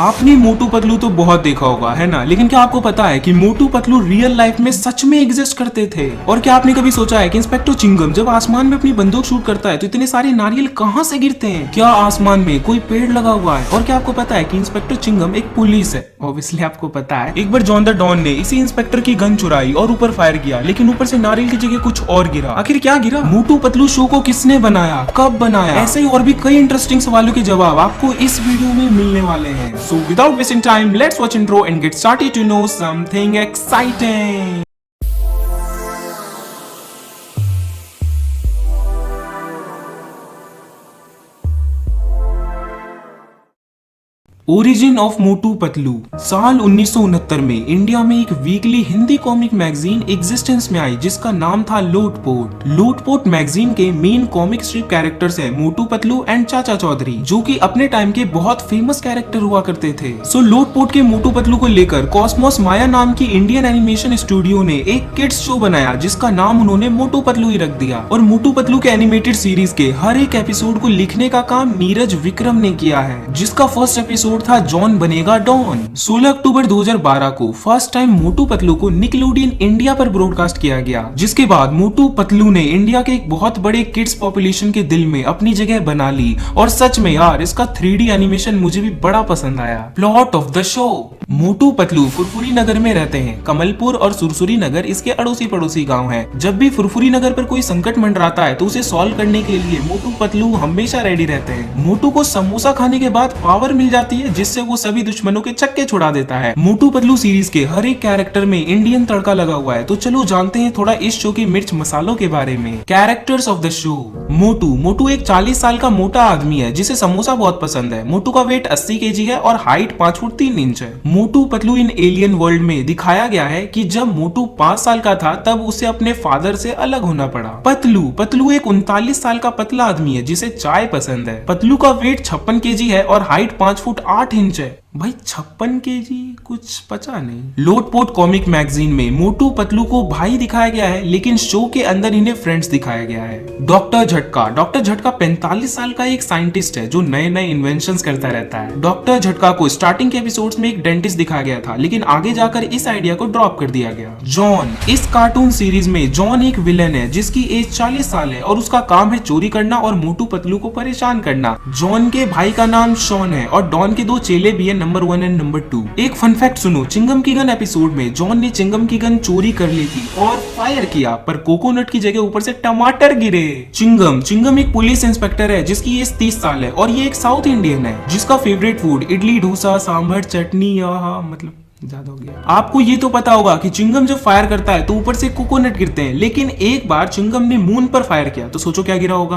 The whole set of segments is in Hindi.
आपने मोटू पतलू तो बहुत देखा होगा है ना, लेकिन क्या आपको पता है कि मोटू पतलू रियल लाइफ में सच में एग्जिस्ट करते थे? और क्या आपने कभी सोचा है कि इंस्पेक्टर चिंगम जब आसमान में अपनी बंदूक शूट करता है तो इतने सारे नारियल कहां से गिरते हैं? क्या आसमान में कोई पेड़ लगा हुआ है? और क्या आपको पता है कि इंस्पेक्टर चिंगम एक पुलिस है? ऑब्वियसली आपको पता है। एक बार जॉन द डॉन ने इसी इंस्पेक्टर की गन चुराई और ऊपर फायर किया, लेकिन ऊपर से नारियल की जगह कुछ और गिरा। आखिर क्या गिरा? मोटू पतलू शो को किसने बनाया, कब बनाया? ऐसे ही और भी कई इंटरेस्टिंग सवालों के जवाब आपको इस वीडियो में मिलने वाले हैं। So without wasting time, let's watch intro and get started to know something exciting. Origin of Motu Patlu. साल 1969 में इंडिया में एक weekly Hindi comic magazine existence में आई जिसका नाम था लोटपोट। लोटपोट मैगजीन के मेन कॉमिक स्ट्रिप कैरेक्टर्स है मोटू पतलू एंड चाचा चौधरी, जो कि अपने टाइम के बहुत फेमस कैरेक्टर हुआ करते थे। सो लोटपोट के मोटू पतलू को लेकर कॉस्मोस माया नाम की इंडियन एनिमेशन स्टूडियो ने एक किड्स शो बनाया जिसका नाम उन्होंने मोटू पतलू ही रख दिया। और मोटू पतलू के एनिमेटेड सीरीज के हर एक एपिसोड को लिखने का काम नीरज विक्रम ने किया है, जिसका फर्स्ट एपिसोड था जॉन बनेगा डॉन। 16 अक्टूबर 2012 को फर्स्ट टाइम मोटू पतलू को निकलोडियन इंडिया पर ब्रॉडकास्ट किया गया, जिसके बाद मोटू पतलू ने इंडिया के एक बहुत बड़े किड्स पॉपुलेशन के दिल में अपनी जगह बना ली। और सच में यार इसका 3D एनिमेशन मुझे भी बड़ा पसंद आया। Plot of the show. Motu Patlu Furfuri Nagar में रहते हैं। कमलपुर और सुरसुरी नगर इसके अड़ोसी पड़ोसी गांव हैं। जब भी फुरफुरी नगर पर कोई संकट मंडराता है तो उसे सॉल्व करने के लिए मोटू पतलू हमेशा रेडी रहते हैं। मोटू को समोसा खाने के बाद पावर मिल जाती है जिससे वो सभी दुश्मनों के छक्के छुड़ा देता है। मोटू पतलू सीरीज के हर एक कैरेक्टर में इंडियन तड़का लगा हुआ है। तो चलो जानते हैं थोड़ा इस शो के मिर्च मसालों के बारे में। Characters of the show. Motu एक 40 साल का मोटा आदमी है जिसे समोसा बहुत पसंद है। मोटू का वेट 80 केजी है और हाइट 5 फुट 3 इंच है। मोटू पतलू इन एलियन वर्ल्ड में दिखाया गया है कि जब मोटू 5 साल का था तब उसे अपने फादर से अलग होना पड़ा। पतलू एक 39 साल का पतला आदमी है जिसे चाय पसंद है। पतलू का वेट 56 केजी है और हाइट 5 फुट 8 इंच है। भाई 56 केजी कुछ पचा नहीं। लोटपोट कॉमिक मैगजीन में मोटू पतलू को भाई दिखाया गया है, लेकिन शो के अंदर इन्हें फ्रेंड्स दिखाया गया है। डॉक्टर झटका 45 साल का एक साइंटिस्ट है जो नए नए इन्वेंशंस करता रहता है। डॉक्टर झटका को स्टार्टिंग के एपिसोड्स में एक डेंटिस्ट दिखाया गया था, लेकिन आगे जाकर इस आइडिया को ड्रॉप कर दिया गया। जॉन। इस कार्टून सीरीज में जॉन एक विलन है जिसकी एज 40 साल है और उसका काम है चोरी करना और मोटू पतलू को परेशान करना। जॉन के भाई का नाम शॉन है और डॉन के 2 चेले भी है, नंबर 1 एंड नंबर 2। एक फन फैक्ट सुनो, चिंगम की गन एपिसोड में जॉन ने चिंगम की गन चोरी कर ली थी और फायर किया, पर कोकोनट की जगह ऊपर से टमाटर गिरे। चिंगम एक पुलिस इंस्पेक्टर है जिसकी एज 30 साल है और ये एक साउथ इंडियन है जिसका फेवरेट फूड इडली डोसा सांभर चटनी मतलब ज्यादा हो गया। आपको ये तो पता होगा कि चिंगम जब फायर करता है तो ऊपर से कोकोनट गिरते हैं, लेकिन एक बार चिंगम ने मून पर फायर किया तो सोचो क्या गिरा होगा?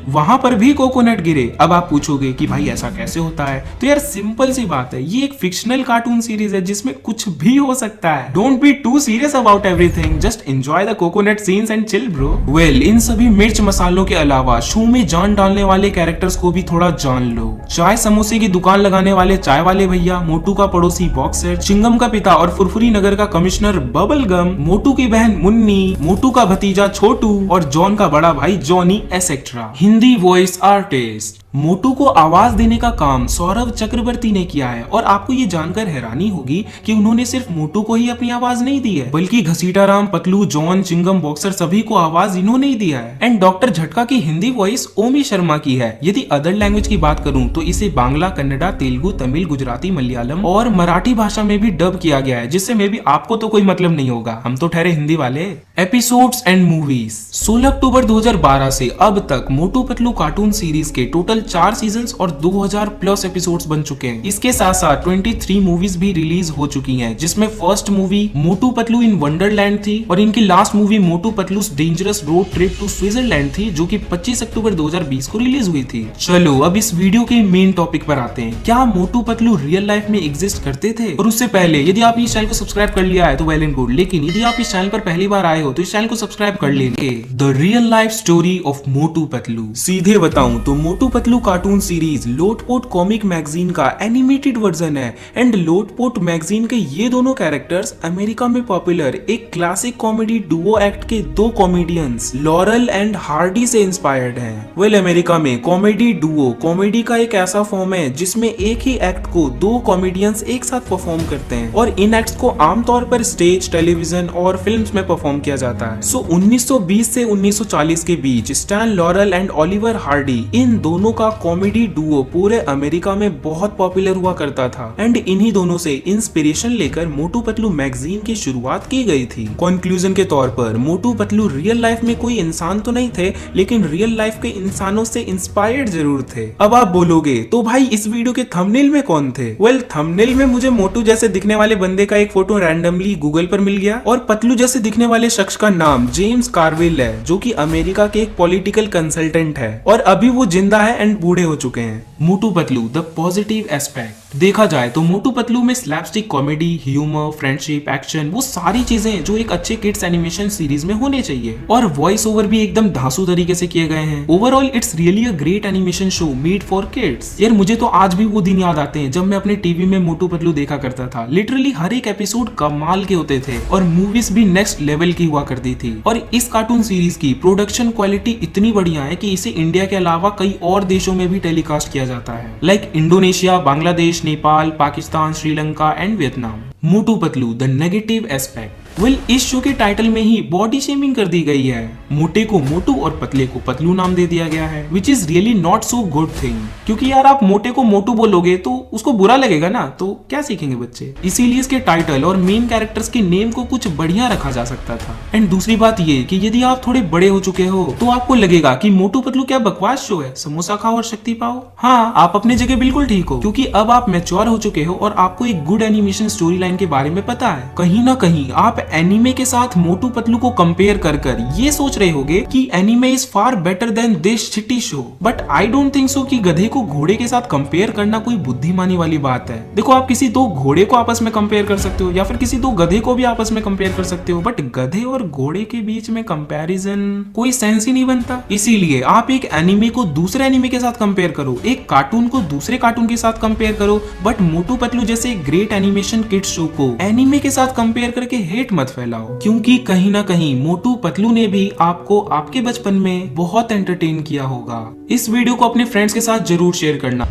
वहां पर भी कोकोनट गिरे। अब आप पूछोगे कि भाई ऐसा कैसे होता है? तो यार सिंपल सी बात है, ये एक फिक्शनल कार्टून सीरीज है जिसमें कुछ भी हो सकता है। Don't be too serious about everything, just enjoy the coconut scenes and chill bro. इन सभी मिर्च मसालों के अलावा शो में जान डालने वाले कैरेक्टर्स को भी थोड़ा जान लो। चाय समोसे की दुकान लगाने वाले चाय वाले भैया, मोटू का पड़ोसी बॉक्सर, चिंगम का पिता और फुरफुरी नगर का कमिश्नर बबल गम, मोटू की बहन मुन्नी, मोटू का भतीजा छोटू और जॉन का बड़ा भाई Johnny etcetera. Hindi voice artist. Motu को आवाज देने का काम सौरभ चक्रवर्ती ने किया है और आपको ये जानकर हैरानी होगी कि उन्होंने सिर्फ मोटू को ही अपनी आवाज नहीं दी है, बल्कि घसीटाराम, पतलू, जॉन, चिंगम, बॉक्सर सभी को आवाज इन्होंने ही दिया है। एंड डॉक्टर झटका की हिंदी वॉइस ओमी शर्मा की है। यदि अदर लैंग्वेज की बात करूं तो इसे बांग्ला, कन्नडा, तेलुगु, तमिल, गुजराती, मलयालम और मराठी भाषा में भी डब किया गया है, जिससे मे भी आपको तो कोई मतलब नहीं होगा, हम तो ठहरे हिंदी वाले। Episodes and movies. 16 अक्टूबर 2012 से अब तक मोटू पतलू कार्टून सीरीज के टोटल 4 सीजन्स और 2000 प्लस एपिसोड्स बन चुके हैं। इसके साथ साथ 23 मूवीज भी रिलीज हो चुकी हैं, जिसमें first movie Motu Patlu in Wonderland थी और इनकी last movie Motu Patlu dangerous road trip to Switzerland थी, जो कि 25 अक्टूबर 2020 को रिलीज हुई थी। चलो अब इस वीडियो के मेन टॉपिक पर आते हैं। क्या मोटू पतलू रियल लाइफ में एग्जिस्ट करते थे? और उससे पहले यदि आप इस चैनल को सब्सक्राइब कर लिया है तो वेल एंड गुड, लेकिन यदि आप इस चैनल पर पहली बार आए आए हो तो इस चैनल को सब्सक्राइब कर लेंगे। The real life story of Motu Patlu. सीधे बताऊं तो Motu Patlu cartoon series Lotpot comic magazine का एनिमेटेड वर्जन है एंड लोटपोट मैगजीन के ये दोनों कैरेक्टर्स अमेरिका में पॉपुलर एक क्लासिक कॉमेडी डुओ एक्ट के दो कॉमेडियंस लॉरल एंड हार्डी से इंस्पायर्ड हैं। वेल अमेरिका में कॉमेडी डुओ कॉमेडी का एक ऐसा फॉर्म है जिसमें एक ही एक्ट को दो कॉमेडियंस एक साथ परफॉर्म करते हैं और इन एक्ट्स को आमतौर पर स्टेज, टेलीविजन और फिल्म्स में परफॉर्म किया जाता है। सो 1920 से 1940 के बीच Stan Laurel and Oliver Hardy इन दोनों का कॉमेडी डुओ पूरे अमेरिका में बहुत पॉपुलर हुआ करता था एंड इन्हीं दोनों से इंस्पिरेशन लेकर मोटू पतलू मैगजीन की शुरुआत की गई थी। कंक्लूजन के तौर पर मोटू पतलू रियल लाइफ में कोई इंसान तो नहीं थे लेकिन रियल लाइफ के इंसानों से इंस्पायर्ड जरूर थे। अब आप बोलोगे तो भाई इस वीडियो के थंबनेल में कौन थे? वेल थंबनेल में मुझे मोटू जैसे दिखने वाले बंदे का एक फोटो रैंडमली गूगल पर मिल गया और पतलू जैसे दिखने वाले शख्स का नाम जेम्स कार्विल है जो कि अमेरिका के एक पॉलिटिकल कंसल्टेंट है और अभी वो जिंदा है एंड बूढ़े हो चुके हैं। Motu Patlu the positive aspect. देखा जाए तो मोटू पतलू में slapstick comedy, humour, friendship, action वो सारी चीजें जो एक अच्छे किड्स एनिमेशन सीरीज में होने चाहिए और वॉइस ओवर भी एकदम धांसू तरीके से किए गए हैं। Overall it's really a great animation show made for kids. यार मुझे तो आज भी वो दिन याद आते हैं जब मैं अपने टीवी में मोटू पतलू देखा करता था। लिटरली हर एक एपिसोड कमाल के होते थे और मूवीज भी नेक्स्ट लेवल की हुआ करती थी और इस कार्टून सीरीज की प्रोडक्शन क्वालिटी इतनी बढ़िया है कि इसे इंडिया के अलावा कई और देशों में भी टेलीकास्ट किया जाता है like Indonesia, Bangladesh, Nepal, Pakistan, Sri Lanka and Vietnam. Motu Patlu the negative aspect. Well इस शो के टाइटल में ही बॉडी शेमिंग कर दी गई है। मोटे को मोटू और पतले को पतलू नाम दे दिया गया है which is really not so good thing क्योंकि यार आप मोटे को मोटू बोलोगे तो उसको बुरा लगेगा ना, तो क्या सीखेंगे बच्चे। इसीलिए इसके टाइटल और मेन कैरेक्टर्स के नेम को कुछ बढ़िया रखा जा सकता था। एंड दूसरी बात ये कि यदि आप थोड़े बड़े हो चुके हो तो आपको लगेगा कि मोटू पतलू क्या बकवास शो है, समोसा खाओ और शक्ति पाओ। हाँ आप अपने जगह बिल्कुल ठीक हो क्योंकि अब आप मैच्योर हो चुके हो और आपको एक गुड एनिमेशन स्टोरी लाइन के बारे में पता है। कहीं ना कहीं आप एनिमे के साथ मोटू पतलू को कंपेयर कर ये सोच रहे होगे कि anime is far better than this shitty show, but I don't think so कि गधे को घोड़े के साथ कंपेयर करना कोई बुद्धिमानी वाली बात है। देखो आप किसी दो घोड़े को आपस में कंपेयर कर सकते हो या फिर किसी दो गधे को भी आपस में कंपेयर कर सकते हो, बट गधे और घोड़े के बीच में कंपैरिजन कोई सेंस ही नहीं बनता। इसीलिए आप एक एनिमे को दूसरे एनिमे के साथ कंपेयर करो, एक कार्टून को दूसरे कार्टून के साथ कंपेयर करो, बट मोटू पतलू जैसे ग्रेट एनिमेशन किड्स शो को एनिमे के साथ कंपेयर करके हेट मत फैलाओ क्योंकि कहीं ना कहीं मोटू पतलू ने भी आपको आपके बचपन में बहुत एंटरटेन किया होगा। इस वीडियो को अपने फ्रेंड्स के साथ जरूर शेयर करना।